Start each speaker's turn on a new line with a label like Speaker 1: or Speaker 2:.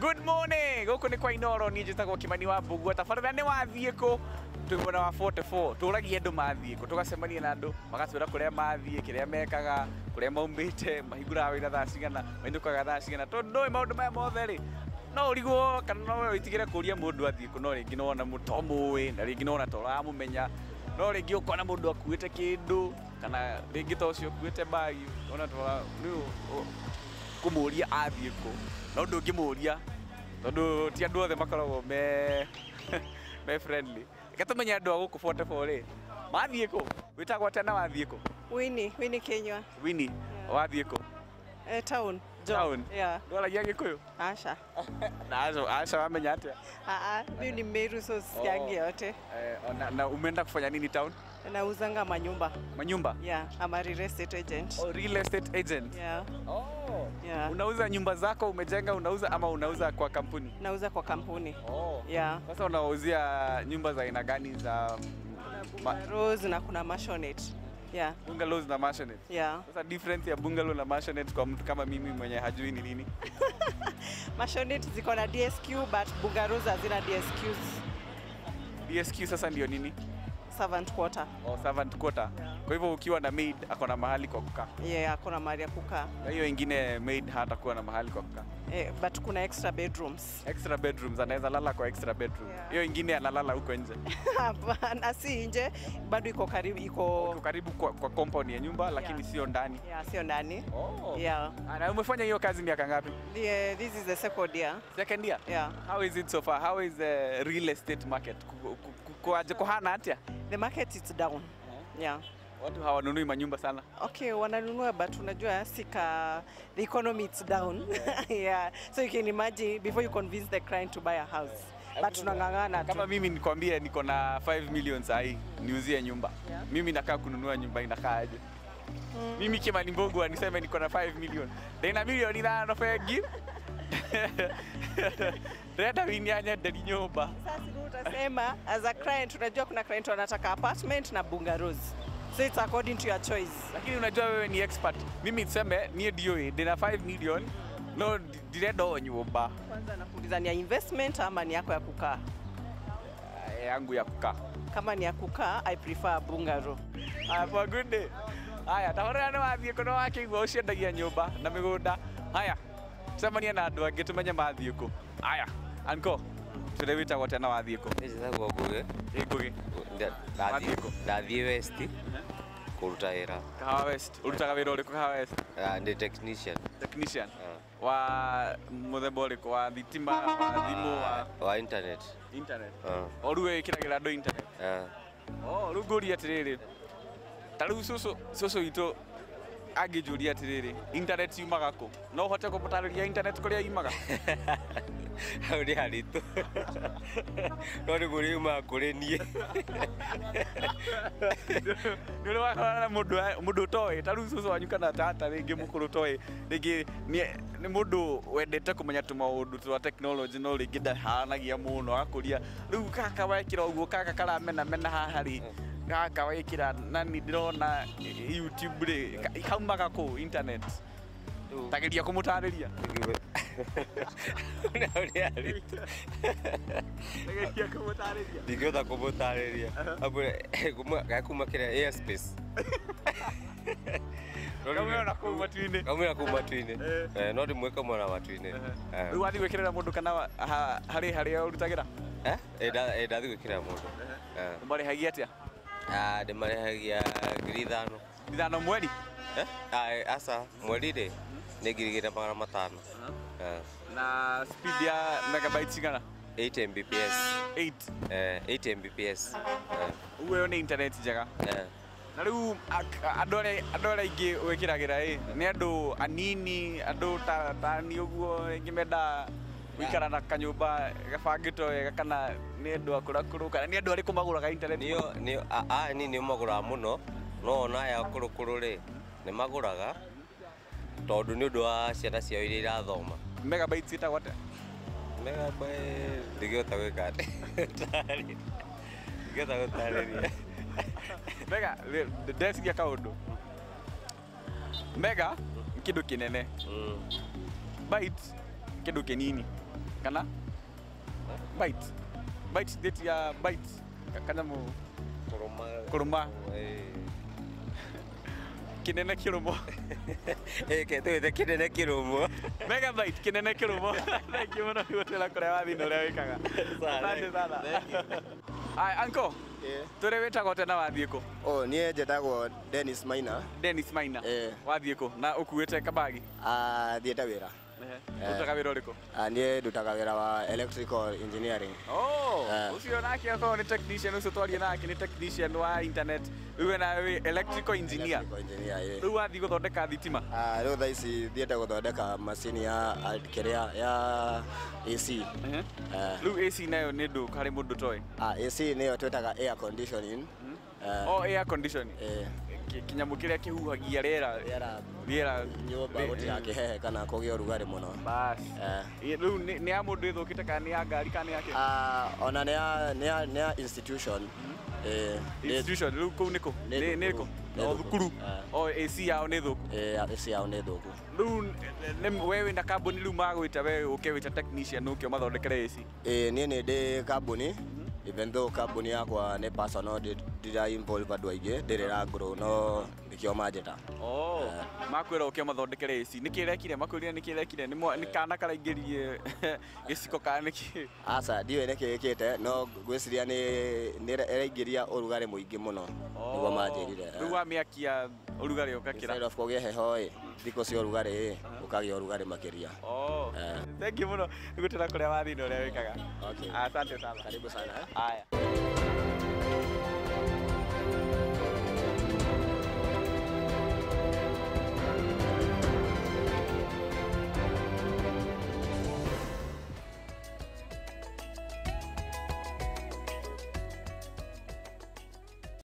Speaker 1: Good morning. Goko ni kwa Inoro ni njitagwo Kimani wa Mbugua tabarĩra nĩ wathiĩ kũ twĩmwena wa 44 tũragia andũ mathiĩ kũ tũgacemania na andũ magatwĩra kũrĩa mathiĩ kĩrĩa mekaga kũrĩa maumĩte mahingũraga wĩra thaa cigana mainũkaga thaa cigana tondũ ndoĩ maũndũ maya mothe rĩ no ũrigwo kana no wĩtigĩre kũria mũndũ athiĩ kũ no rĩngĩ nona mũtomũĩ na rĩngĩ nona toramũmenya no rĩngĩ ũkona mũndũ akuĩte kĩndũ kana rĩngĩ ta ũcio ũkuĩte bagi ona twara kũmũria athiĩ kũ no ndũngĩmũria tondũ ti andũ othe makoragwo me friendly reke tũmenye andũ a gũkũ 44 rĩ mathiĩ kũ wĩtagwo atĩa na wathiĩ kũ
Speaker 2: Winnie Kenya
Speaker 1: Winnie wathiĩ kũ
Speaker 2: town yeah
Speaker 1: ndwaragia Gĩkũyũ
Speaker 2: Asha
Speaker 1: Asha wamenya atĩa
Speaker 2: mimi ni Meru so siangi yote
Speaker 1: na umeenda kufanya nini town
Speaker 2: nauzanga manyumba yeah I'm a real estate agent
Speaker 1: real estate agent
Speaker 2: yeah yeah
Speaker 1: unauza nyumba zako umejenga unauza ama unauza kwa kampuni
Speaker 2: nauza kwa kampuni yeah
Speaker 1: sasa unauzia nyumba za aina gani za
Speaker 2: bungalows na kuna mansionette yeah
Speaker 1: bungalows na mansionette
Speaker 2: yeah
Speaker 1: sasa difference ya bungalow na mansionette kwa mtu kama mimi mwenye hajui ni nini
Speaker 2: mansionette ziko na DSQ but bungalows hazina
Speaker 1: DSQ sasa ndio nini
Speaker 2: servant quarter
Speaker 1: servant quarter yeah. Kwa hivyo ukiwa na maid akona mahali kwa kukaa
Speaker 2: yeah akona mahali ya kukaa
Speaker 1: na hiyo ingine maid hatakuwa na mahali kwa kukaa
Speaker 2: but kuna extra bedrooms
Speaker 1: anaweza lala kwa extra bedroom hiyo ingine analala huko nje
Speaker 2: hapana si nje bado iko karibu
Speaker 1: kwa compound ya nyumba lakini sio ndani
Speaker 2: sio ndani yeah
Speaker 1: na umefanya hiyo kazi miaka ngapi
Speaker 2: this is the second year yeah
Speaker 1: how is it so far how is the real estate market kuhana atia
Speaker 2: the market is down yeah
Speaker 1: watu hawanunui manyumba sana
Speaker 2: okay wananunua but unajua the economy is down yeah so you can imagine before you convince the client to buy a house but tunangangana
Speaker 1: kama mimi nikwambie niko na 5 million sahi niuzie nyumba mimi nakaa kununua nyumba inakaaje mimi Kimani Mbugua niseme niko na 5 million ndina milioni 5 fegi Reda winyanya ndani nyumba
Speaker 2: sasa utasema as a client unajua kuna client wanataka apartment na bungalows so it's according to your choice
Speaker 1: lakini unajua wewe ni expert mimi niseme nie dio ndina 5 million no direda nyumba
Speaker 2: kwanza nakuuliza ni investment ama ni yako ya kukaa
Speaker 1: yangu ya kukaa
Speaker 2: kama ni ya kukaa I prefer bungalow
Speaker 1: for good day haya tabarĩra nĩ wathiĩ kũ no wakĩigua ũciendagia nyũmba na mĩgũnda haya cemania na andũ angĩ tũmenye mathiĩ kũ haya anko tũrĩ wĩtagwo atĩa na wathiĩ kũ
Speaker 3: njĩtagwo Ngũgĩ ndathiĩ west kũruta wĩra
Speaker 1: Kahawa West ũrutaga wĩra ũrĩkũ Kahawa West
Speaker 3: ndĩ technician
Speaker 1: wa mũthemba ũrĩkũ wa thitima wa thimũ
Speaker 3: wa internet
Speaker 1: o rĩu wĩkĩragĩra andũ internet rĩu ngũria atĩrĩrĩ ta rĩu cũcũ witũ angĩnjũria atĩrĩrĩ internet yumaga kũ no ũhote kũmũtarĩria internet kũrĩa yumaga
Speaker 3: hau nĩ haritũ no nĩ kũrĩa yumaga kũrĩ niĩ
Speaker 1: nĩ ũrĩ wakorana na mũndũ ũtoĩ ta rĩu cũcũ wanyu kana tata rĩngĩ mũkũrũ ũtoĩ rĩngĩ nĩ mũndũ wendete kũmenya tũmaũndũ twa technology no rĩngĩ ndaharanagia mũno akũria rĩu kaka wekĩra ũguo kaka karamena haha rĩ kaka wekĩra na nĩ ndĩrona YouTube rĩ kaumaga kũ internet tageria kũmũtarĩria
Speaker 3: ndingĩhota kũmũtarĩria kuma kĩrĩa airspace
Speaker 1: kaumĩra kũu matu-inĩ
Speaker 3: no ndĩmwĩka mwena matu-inĩ
Speaker 1: rĩu wathiĩ gwĩkĩrĩra mũndũ kana harĩa ũrutagĩra
Speaker 3: ndathiĩ gwĩkĩrĩra mũndũ
Speaker 1: ũmarĩhagia atĩa
Speaker 3: ndĩmarĩhagia 5,000
Speaker 1: mweri
Speaker 3: asa mweri rĩ nĩ 2,500
Speaker 1: na speed ya megabytes cigana
Speaker 3: 8 Mbps 8 Mbps
Speaker 1: uwe nĩ internet njega na rĩu andũ arĩa aingĩ wĩkĩragĩra nĩ andũ anini andũ ta niĩ ũguo rĩngĩ menda gũikara na kanyũmba gabangĩtwo wega kana nĩ andũ akũrakũrũ kana nĩ andũ arĩkũ magũraga internet
Speaker 3: nĩ magũraga mũno no ona aya akũrũkũrũ rĩ nĩ magũraga tondũ nĩ ũndũ wa ciana ciao iria irathoma
Speaker 1: megabytes ĩtagwo atĩa
Speaker 3: megabyte ndingĩhota gwĩka ndingĩhota gũtarĩria
Speaker 1: mega ndesikia kaũndũ mega kitu kinene byte kitu kinini kana bite date ya bite kana mu kuruma kinene kirumo
Speaker 3: Ketwe kinene kirumo.
Speaker 1: megabyte kinene kirumo thank you muno gutela kuria wathi no ria wikaga asante sana ai anko tore wetagwo tena wathii ku
Speaker 4: nie njetagwo Dennis Maina
Speaker 1: wathii ku na ukuite kabagi
Speaker 4: thiete wira
Speaker 1: utaga wira uriku
Speaker 4: nie ndutaga wira wa electrical engineering
Speaker 1: ucio nake akorwo ni technician ucio twarie nake ni technician wa internet riu na electrical engineer riu wathii guthondeka thitima
Speaker 4: riu thaa ici thiete guthondeka macini ya kiria ya AC
Speaker 1: riu AC nayo ni ndu kari mundu toy
Speaker 4: AC niyo twetaga air conditioning
Speaker 1: air conditioning kinyamu kiria kihuhagia riera
Speaker 4: nyumba gutigakihehe kana kugia urugari muno
Speaker 1: bas riu ni ya mundu ithukite kana ni ya ngari kana ni yake
Speaker 4: ona ni ya institution
Speaker 1: institution riu kuu niko niko thukuru AC yao ni thuku
Speaker 4: AC yao ni thuku
Speaker 1: riu wewe na kambuni riu magwita wewe ukewita technician ukio mathondekere AC
Speaker 4: nie ni ndi kambuni even though kambuni yakwa ni personal ndira involve andu aingi ndirira grow no nikio manjeta
Speaker 1: makwira ukio mathondekere AC nikirekire makwirire nikirekire ni kana karaingirie giciko kana niki
Speaker 4: aca ndiwe nikikite no gwiciria ni eraingiria urugari muingi muno niguo manjirire
Speaker 1: riu wamiakia urugari ukakira
Speaker 4: instead of kugia heho thiko cia urugari ukagia urugari makiria
Speaker 1: thank you muno gutira kuria wathi no ria wikaga
Speaker 4: okay
Speaker 1: asante sana
Speaker 4: karibu sana
Speaker 1: haya